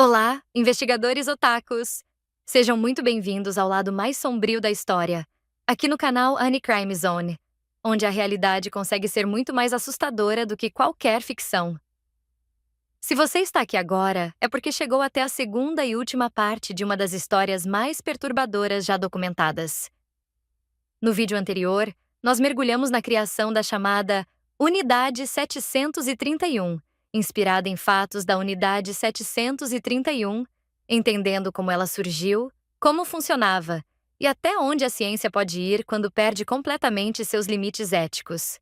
Olá, investigadores otakus! Sejam muito bem-vindos ao lado mais sombrio da história, aqui no canal Crime Zone, onde a realidade consegue ser muito mais assustadora do que qualquer ficção. Se você está aqui agora, é porque chegou até a segunda e última parte de uma das histórias mais perturbadoras já documentadas. No vídeo anterior, nós mergulhamos na criação da chamada Unidade 731, inspirada em fatos da Unidade 731, entendendo como ela surgiu, como funcionava e até onde a ciência pode ir quando perde completamente seus limites éticos.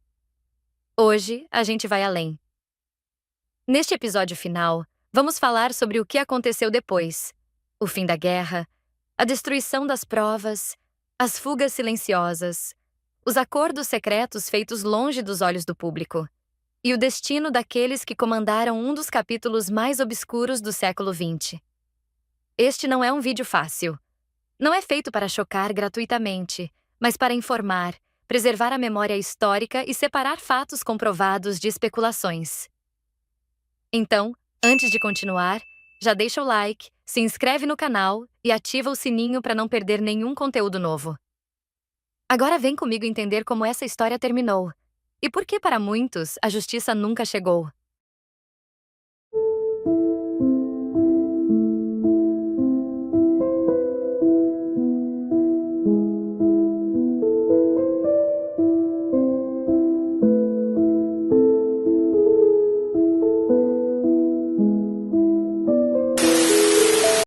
Hoje, a gente vai além. Neste episódio final, vamos falar sobre o que aconteceu depois: o fim da guerra, a destruição das provas, as fugas silenciosas, os acordos secretos feitos longe dos olhos do público, e o destino daqueles que comandaram um dos capítulos mais obscuros do século XX. Este não é um vídeo fácil. Não é feito para chocar gratuitamente, mas para informar, preservar a memória histórica e separar fatos comprovados de especulações. Então, antes de continuar, já deixa o like, se inscreve no canal e ativa o sininho para não perder nenhum conteúdo novo. Agora vem comigo entender como essa história terminou e por que, para muitos, a justiça nunca chegou.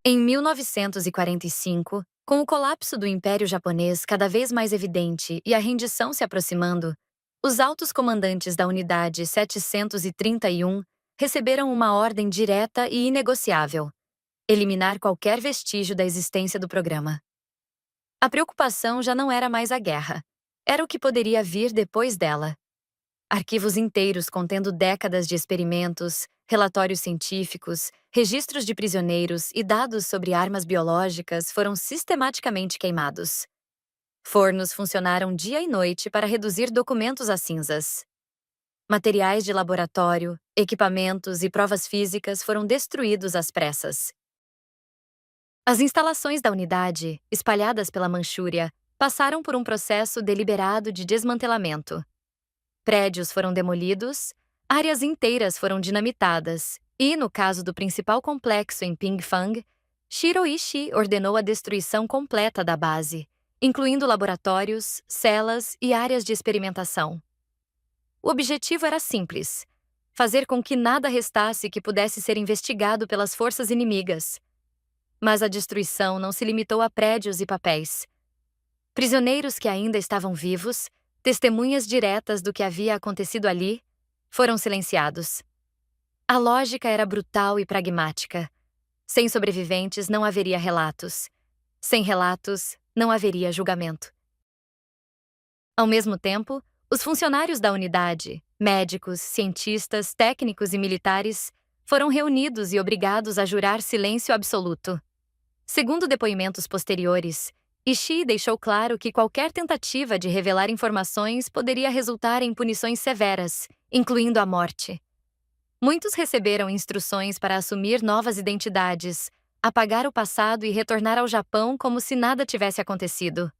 Em 1945, com o colapso do Império Japonês cada vez mais evidente e a rendição se aproximando, os altos comandantes da Unidade 731 receberam uma ordem direta e inegociável: eliminar qualquer vestígio da existência do programa. A preocupação já não era mais a guerra, era o que poderia vir depois dela. Arquivos inteiros contendo décadas de experimentos, relatórios científicos, registros de prisioneiros e dados sobre armas biológicas foram sistematicamente queimados. Fornos funcionaram dia e noite para reduzir documentos a cinzas. Materiais de laboratório, equipamentos e provas físicas foram destruídos às pressas. As instalações da unidade, espalhadas pela Manchúria, passaram por um processo deliberado de desmantelamento. Prédios foram demolidos, áreas inteiras foram dinamitadas e, no caso do principal complexo em Pingfang, Shiro Ishii ordenou a destruição completa da base, incluindo laboratórios, celas e áreas de experimentação. O objetivo era simples: fazer com que nada restasse que pudesse ser investigado pelas forças inimigas. Mas a destruição não se limitou a prédios e papéis. Prisioneiros que ainda estavam vivos, testemunhas diretas do que havia acontecido ali, foram silenciados. A lógica era brutal e pragmática. Sem sobreviventes não haveria relatos. Sem relatos, não haveria julgamento. Ao mesmo tempo, os funcionários da unidade, médicos, cientistas, técnicos e militares, foram reunidos e obrigados a jurar silêncio absoluto. Segundo depoimentos posteriores, Ishii deixou claro que qualquer tentativa de revelar informações poderia resultar em punições severas, incluindo a morte. Muitos receberam instruções para assumir novas identidades, apagar o passado e retornar ao Japão como se nada tivesse acontecido.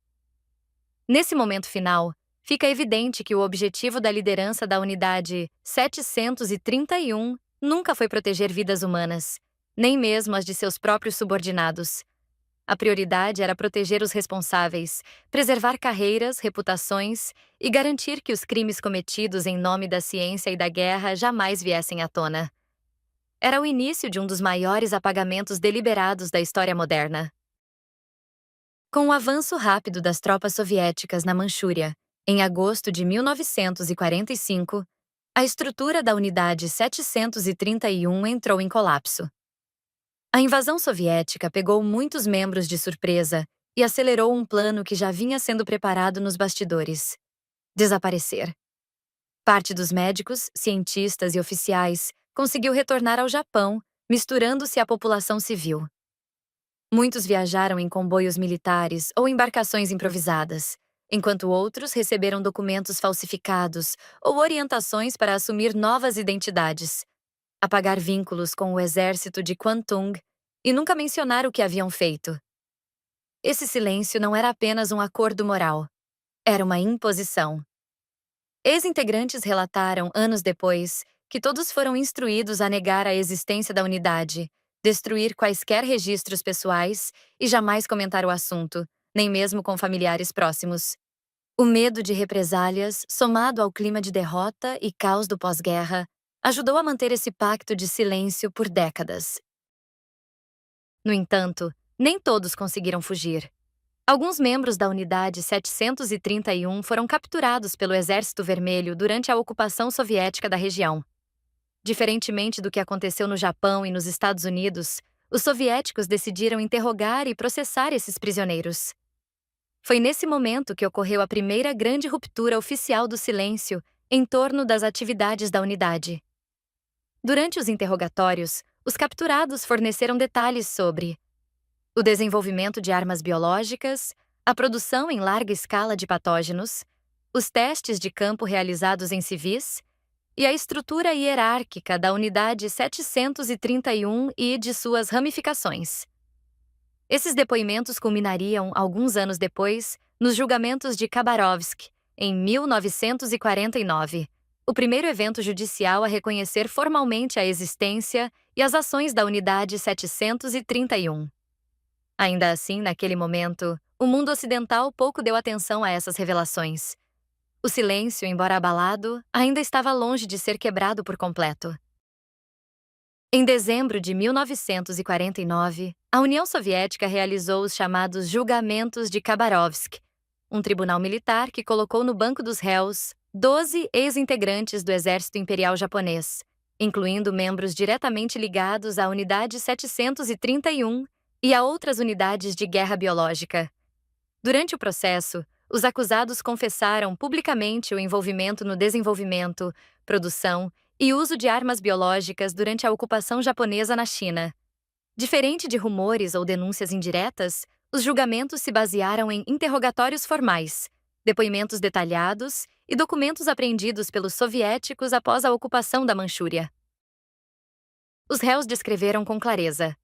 Nesse momento final, fica evidente que o objetivo da liderança da Unidade 731 nunca foi proteger vidas humanas, nem mesmo as de seus próprios subordinados. A prioridade era proteger os responsáveis, preservar carreiras, reputações e garantir que os crimes cometidos em nome da ciência e da guerra jamais viessem à tona. Era o início de um dos maiores apagamentos deliberados da história moderna. Com o avanço rápido das tropas soviéticas na Manchúria, em agosto de 1945, a estrutura da Unidade 731 entrou em colapso. A invasão soviética pegou muitos membros de surpresa e acelerou um plano que já vinha sendo preparado nos bastidores: desaparecer. Parte dos médicos, cientistas e oficiais conseguiu retornar ao Japão, misturando-se à população civil. Muitos viajaram em comboios militares ou embarcações improvisadas, enquanto outros receberam documentos falsificados ou orientações para assumir novas identidades, apagar vínculos com o exército de Kwantung e nunca mencionar o que haviam feito. Esse silêncio não era apenas um acordo moral, era uma imposição. Ex-integrantes relataram, anos depois, que todos foram instruídos a negar a existência da unidade, destruir quaisquer registros pessoais e jamais comentar o assunto, nem mesmo com familiares próximos. O medo de represálias, somado ao clima de derrota e caos do pós-guerra, ajudou a manter esse pacto de silêncio por décadas. No entanto, nem todos conseguiram fugir. Alguns membros da Unidade 731 foram capturados pelo Exército Vermelho durante a ocupação soviética da região. Diferentemente do que aconteceu no Japão e nos Estados Unidos, os soviéticos decidiram interrogar e processar esses prisioneiros. Foi nesse momento que ocorreu a primeira grande ruptura oficial do silêncio em torno das atividades da unidade. Durante os interrogatórios, os capturados forneceram detalhes sobre o desenvolvimento de armas biológicas, a produção em larga escala de patógenos, os testes de campo realizados em civis e a estrutura hierárquica da Unidade 731 e de suas ramificações. Esses depoimentos culminariam, alguns anos depois, nos julgamentos de Khabarovsk, em 1949, o primeiro evento judicial a reconhecer formalmente a existência e as ações da Unidade 731. Ainda assim, naquele momento, o mundo ocidental pouco deu atenção a essas revelações. O silêncio, embora abalado, ainda estava longe de ser quebrado por completo. Em dezembro de 1949, a União Soviética realizou os chamados Julgamentos de Khabarovsk, um tribunal militar que colocou no banco dos réus 12 ex-integrantes do Exército Imperial Japonês, incluindo membros diretamente ligados à Unidade 731 e a outras unidades de guerra biológica. Durante o processo, os acusados confessaram publicamente o envolvimento no desenvolvimento, produção e uso de armas biológicas durante a ocupação japonesa na China. Diferente de rumores ou denúncias indiretas, os julgamentos se basearam em interrogatórios formais, depoimentos detalhados e documentos apreendidos pelos soviéticos após a ocupação da Manchúria. Os réus descreveram com clareza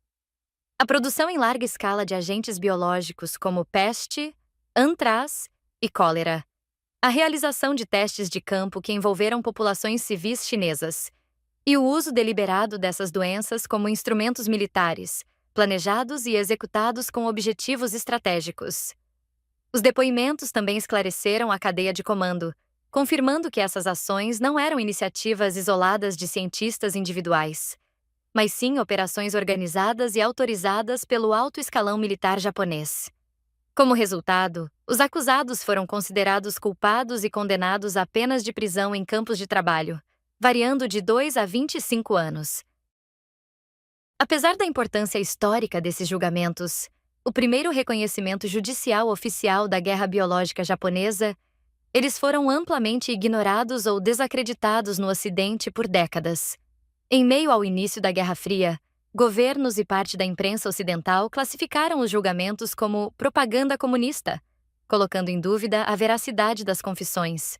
a produção em larga escala de agentes biológicos como peste, antraz e cólera, a realização de testes de campo que envolveram populações civis chinesas, e o uso deliberado dessas doenças como instrumentos militares, planejados e executados com objetivos estratégicos. Os depoimentos também esclareceram a cadeia de comando, confirmando que essas ações não eram iniciativas isoladas de cientistas individuais, mas sim operações organizadas e autorizadas pelo alto escalão militar japonês. Como resultado, os acusados foram considerados culpados e condenados a penas de prisão em campos de trabalho, variando de 2 a 25 anos. Apesar da importância histórica desses julgamentos, o primeiro reconhecimento judicial oficial da guerra biológica japonesa, eles foram amplamente ignorados ou desacreditados no Ocidente por décadas. Em meio ao início da Guerra Fria, governos e parte da imprensa ocidental classificaram os julgamentos como propaganda comunista, colocando em dúvida a veracidade das confissões.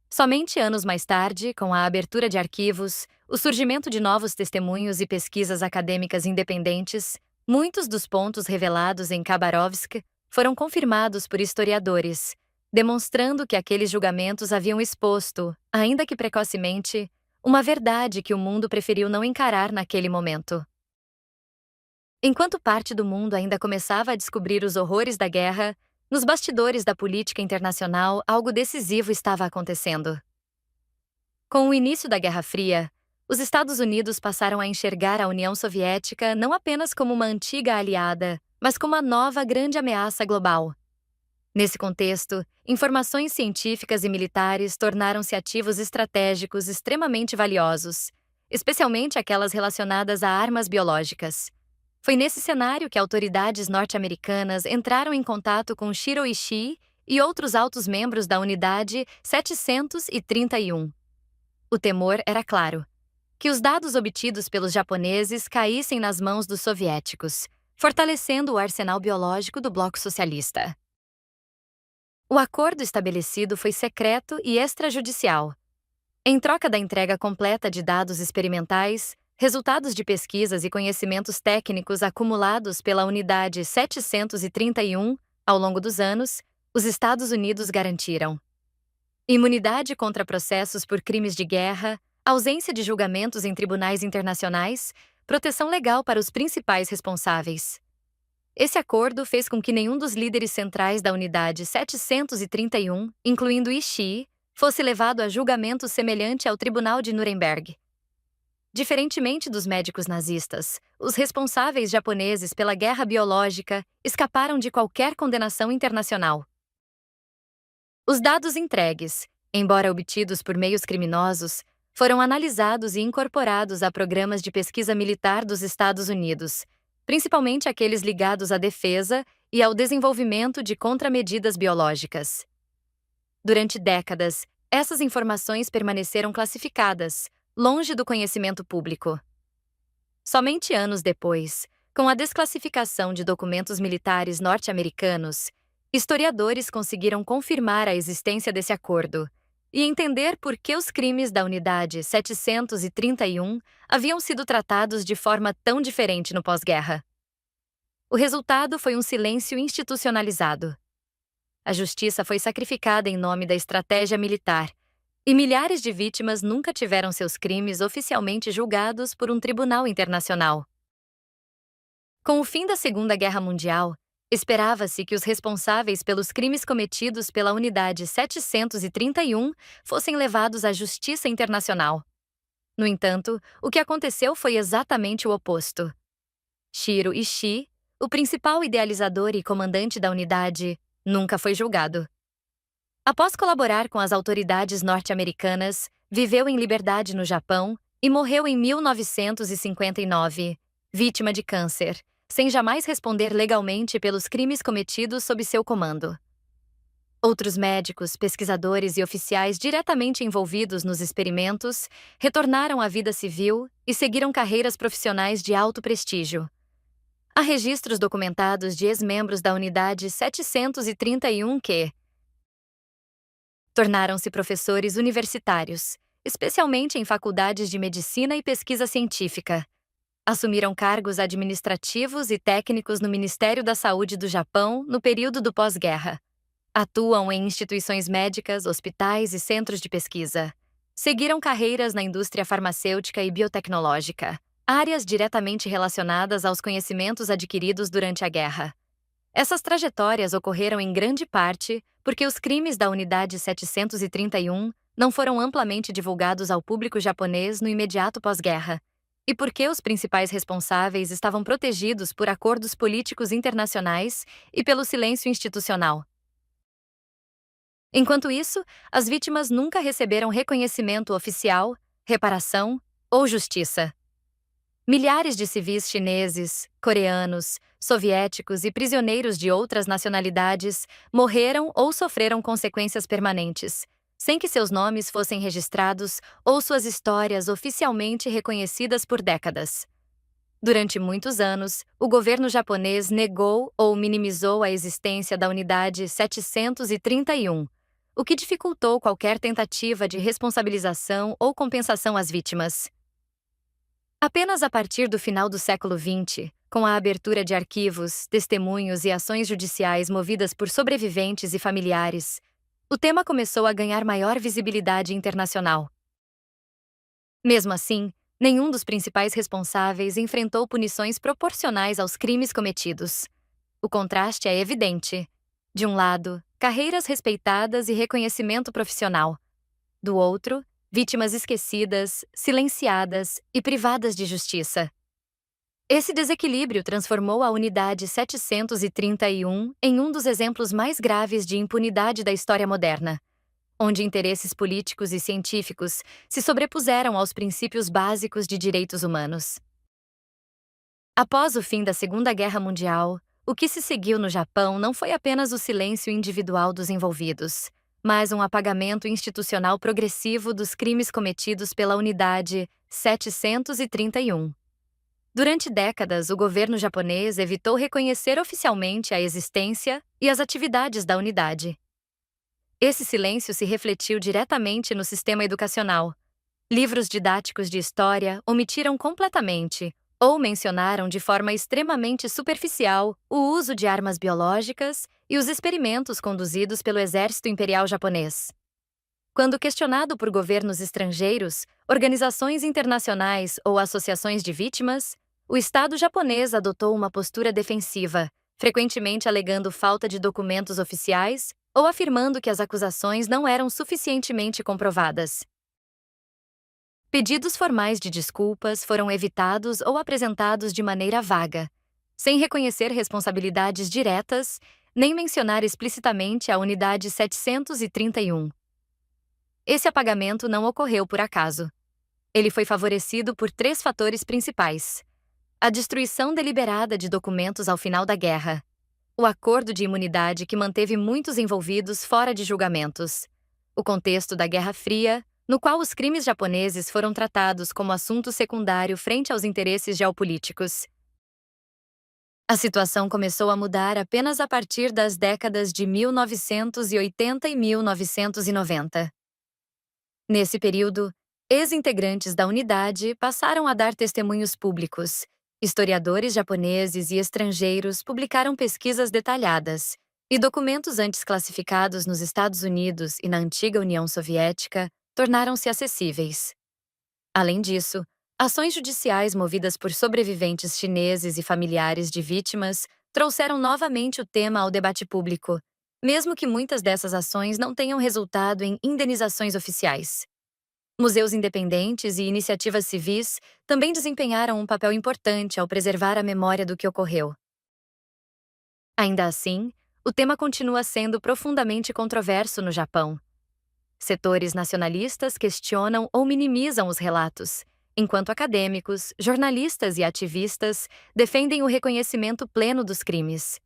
Somente anos mais tarde, com a abertura de arquivos, o surgimento de novos testemunhos e pesquisas acadêmicas independentes, muitos dos pontos revelados em Khabarovsk foram confirmados por historiadores, demonstrando que aqueles julgamentos haviam exposto, ainda que precocemente, uma verdade que o mundo preferiu não encarar naquele momento. Enquanto parte do mundo ainda começava a descobrir os horrores da guerra, nos bastidores da política internacional algo decisivo estava acontecendo. Com o início da Guerra Fria, os Estados Unidos passaram a enxergar a União Soviética não apenas como uma antiga aliada, mas como a nova grande ameaça global. Nesse contexto, informações científicas e militares tornaram-se ativos estratégicos extremamente valiosos, especialmente aquelas relacionadas a armas biológicas. Foi nesse cenário que autoridades norte-americanas entraram em contato com Shiro Ishii e outros altos membros da Unidade 731. O temor era claro: que os dados obtidos pelos japoneses caíssem nas mãos dos soviéticos, fortalecendo o arsenal biológico do bloco socialista. O acordo estabelecido foi secreto e extrajudicial. Em troca da entrega completa de dados experimentais, Resultados de pesquisas e conhecimentos técnicos acumulados pela Unidade 731 ao longo dos anos, os Estados Unidos garantiram imunidade contra processos por crimes de guerra, ausência de julgamentos em tribunais internacionais, proteção legal para os principais responsáveis. Esse acordo fez com que nenhum dos líderes centrais da Unidade 731, incluindo Ishii, fosse levado a julgamento semelhante ao Tribunal de Nuremberg. Diferentemente dos médicos nazistas, os responsáveis japoneses pela guerra biológica escaparam de qualquer condenação internacional. Os dados entregues, embora obtidos por meios criminosos, foram analisados e incorporados a programas de pesquisa militar dos Estados Unidos, principalmente aqueles ligados à defesa e ao desenvolvimento de contramedidas biológicas. Durante décadas, essas informações permaneceram classificadas, longe do conhecimento público. Somente anos depois, com a desclassificação de documentos militares norte-americanos, historiadores conseguiram confirmar a existência desse acordo e entender por que os crimes da Unidade 731 haviam sido tratados de forma tão diferente no pós-guerra. O resultado foi um silêncio institucionalizado. A justiça foi sacrificada em nome da estratégia militar, e milhares de vítimas nunca tiveram seus crimes oficialmente julgados por um tribunal internacional. Com o fim da Segunda Guerra Mundial, esperava-se que os responsáveis pelos crimes cometidos pela Unidade 731 fossem levados à justiça internacional. No entanto, o que aconteceu foi exatamente o oposto. Shiro Ishii, o principal idealizador e comandante da unidade, nunca foi julgado. Após colaborar com as autoridades norte-americanas, viveu em liberdade no Japão e morreu em 1959, vítima de câncer, sem jamais responder legalmente pelos crimes cometidos sob seu comando. Outros médicos, pesquisadores e oficiais diretamente envolvidos nos experimentos retornaram à vida civil e seguiram carreiras profissionais de alto prestígio. Há registros documentados de ex-membros da Unidade 731 que tornaram-se professores universitários, especialmente em faculdades de medicina e pesquisa científica. Assumiram cargos administrativos e técnicos no Ministério da Saúde do Japão no período do pós-guerra. Atuam em instituições médicas, hospitais e centros de pesquisa. Seguiram carreiras na indústria farmacêutica e biotecnológica, áreas diretamente relacionadas aos conhecimentos adquiridos durante a guerra. Essas trajetórias ocorreram em grande parte porque os crimes da Unidade 731 não foram amplamente divulgados ao público japonês no imediato pós-guerra, e porque os principais responsáveis estavam protegidos por acordos políticos internacionais e pelo silêncio institucional. Enquanto isso, as vítimas nunca receberam reconhecimento oficial, reparação ou justiça. Milhares de civis chineses, coreanos, soviéticos e prisioneiros de outras nacionalidades morreram ou sofreram consequências permanentes, sem que seus nomes fossem registrados ou suas histórias oficialmente reconhecidas por décadas. Durante muitos anos, o governo japonês negou ou minimizou a existência da Unidade 731, o que dificultou qualquer tentativa de responsabilização ou compensação às vítimas. Apenas a partir do final do século XX, com a abertura de arquivos, testemunhos e ações judiciais movidas por sobreviventes e familiares, o tema começou a ganhar maior visibilidade internacional. Mesmo assim, nenhum dos principais responsáveis enfrentou punições proporcionais aos crimes cometidos. O contraste é evidente. De um lado, carreiras respeitadas e reconhecimento profissional. Do outro, vítimas esquecidas, silenciadas e privadas de justiça. Esse desequilíbrio transformou a Unidade 731 em um dos exemplos mais graves de impunidade da história moderna, onde interesses políticos e científicos se sobrepuseram aos princípios básicos de direitos humanos. Após o fim da Segunda Guerra Mundial, o que se seguiu no Japão não foi apenas o silêncio individual dos envolvidos, mas um apagamento institucional progressivo dos crimes cometidos pela Unidade 731. Durante décadas, o governo japonês evitou reconhecer oficialmente a existência e as atividades da unidade. Esse silêncio se refletiu diretamente no sistema educacional. Livros didáticos de história omitiram completamente ou mencionaram de forma extremamente superficial o uso de armas biológicas e os experimentos conduzidos pelo Exército Imperial Japonês. Quando questionado por governos estrangeiros, organizações internacionais ou associações de vítimas, o Estado japonês adotou uma postura defensiva, frequentemente alegando falta de documentos oficiais ou afirmando que as acusações não eram suficientemente comprovadas. Pedidos formais de desculpas foram evitados ou apresentados de maneira vaga, sem reconhecer responsabilidades diretas nem mencionar explicitamente a Unidade 731. Esse apagamento não ocorreu por acaso. Ele foi favorecido por 3 fatores principais: a destruição deliberada de documentos ao final da guerra, o acordo de imunidade que manteve muitos envolvidos fora de julgamentos, o contexto da Guerra Fria, no qual os crimes japoneses foram tratados como assunto secundário frente aos interesses geopolíticos. A situação começou a mudar apenas a partir das décadas de 1980 e 1990. Nesse período, ex-integrantes da unidade passaram a dar testemunhos públicos. Historiadores japoneses e estrangeiros publicaram pesquisas detalhadas, e documentos antes classificados nos Estados Unidos e na antiga União Soviética tornaram-se acessíveis. Além disso, ações judiciais movidas por sobreviventes chineses e familiares de vítimas trouxeram novamente o tema ao debate público, mesmo que muitas dessas ações não tenham resultado em indenizações oficiais. Museus independentes e iniciativas civis também desempenharam um papel importante ao preservar a memória do que ocorreu. Ainda assim, o tema continua sendo profundamente controverso no Japão. Setores nacionalistas questionam ou minimizam os relatos, enquanto acadêmicos, jornalistas e ativistas defendem o reconhecimento pleno dos crimes.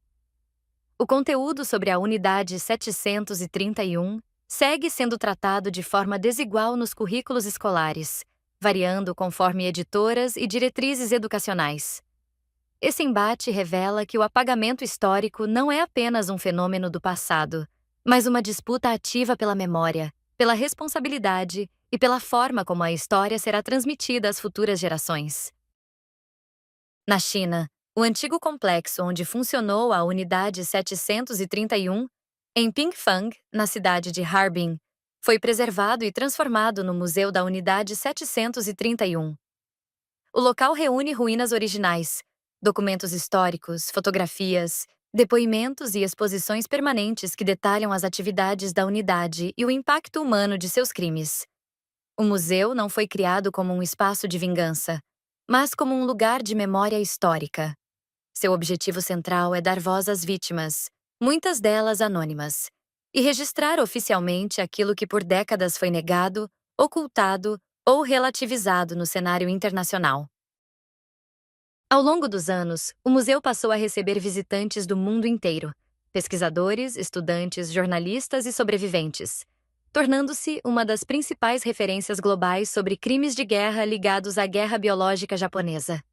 O conteúdo sobre a Unidade 731 segue sendo tratado de forma desigual nos currículos escolares, variando conforme editoras e diretrizes educacionais. Esse embate revela que o apagamento histórico não é apenas um fenômeno do passado, mas uma disputa ativa pela memória, pela responsabilidade e pela forma como a história será transmitida às futuras gerações. Na China, o antigo complexo onde funcionou a Unidade 731, em Pingfang, na cidade de Harbin, foi preservado e transformado no Museu da Unidade 731. O local reúne ruínas originais, documentos históricos, fotografias, depoimentos e exposições permanentes que detalham as atividades da unidade e o impacto humano de seus crimes. O museu não foi criado como um espaço de vingança, mas como um lugar de memória histórica. Seu objetivo central é dar voz às vítimas, muitas delas anônimas, e registrar oficialmente aquilo que por décadas foi negado, ocultado ou relativizado no cenário internacional. Ao longo dos anos, o museu passou a receber visitantes do mundo inteiro, pesquisadores, estudantes, jornalistas e sobreviventes, tornando-se uma das principais referências globais sobre crimes de guerra ligados à guerra biológica japonesa.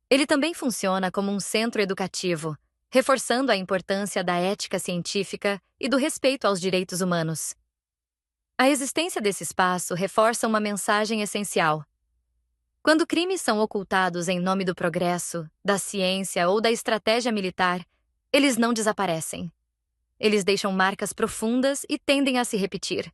Ele também funciona como um centro educativo, reforçando a importância da ética científica e do respeito aos direitos humanos. A existência desse espaço reforça uma mensagem essencial. Quando crimes são ocultados em nome do progresso, da ciência ou da estratégia militar, eles não desaparecem. Eles deixam marcas profundas e tendem a se repetir.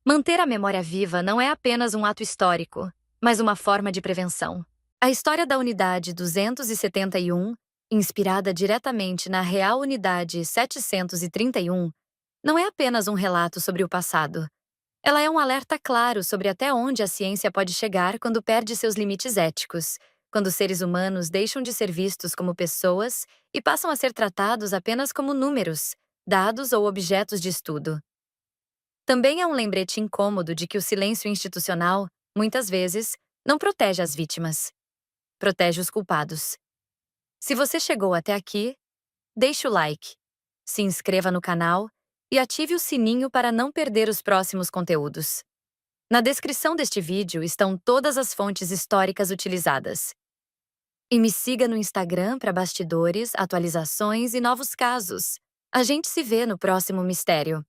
Manter a memória viva não é apenas um ato histórico, mas uma forma de prevenção. A história da Unidade 271, inspirada diretamente na Real Unidade 731, não é apenas um relato sobre o passado. Ela é um alerta claro sobre até onde a ciência pode chegar quando perde seus limites éticos, quando os seres humanos deixam de ser vistos como pessoas e passam a ser tratados apenas como números, dados ou objetos de estudo. Também é um lembrete incômodo de que o silêncio institucional, muitas vezes, não protege as vítimas. Protege os culpados. Se você chegou até aqui, deixe o like, se inscreva no canal e ative o sininho para não perder os próximos conteúdos. Na descrição deste vídeo estão todas as fontes históricas utilizadas. E me siga no Instagram para bastidores, atualizações e novos casos. A gente se vê no próximo mistério.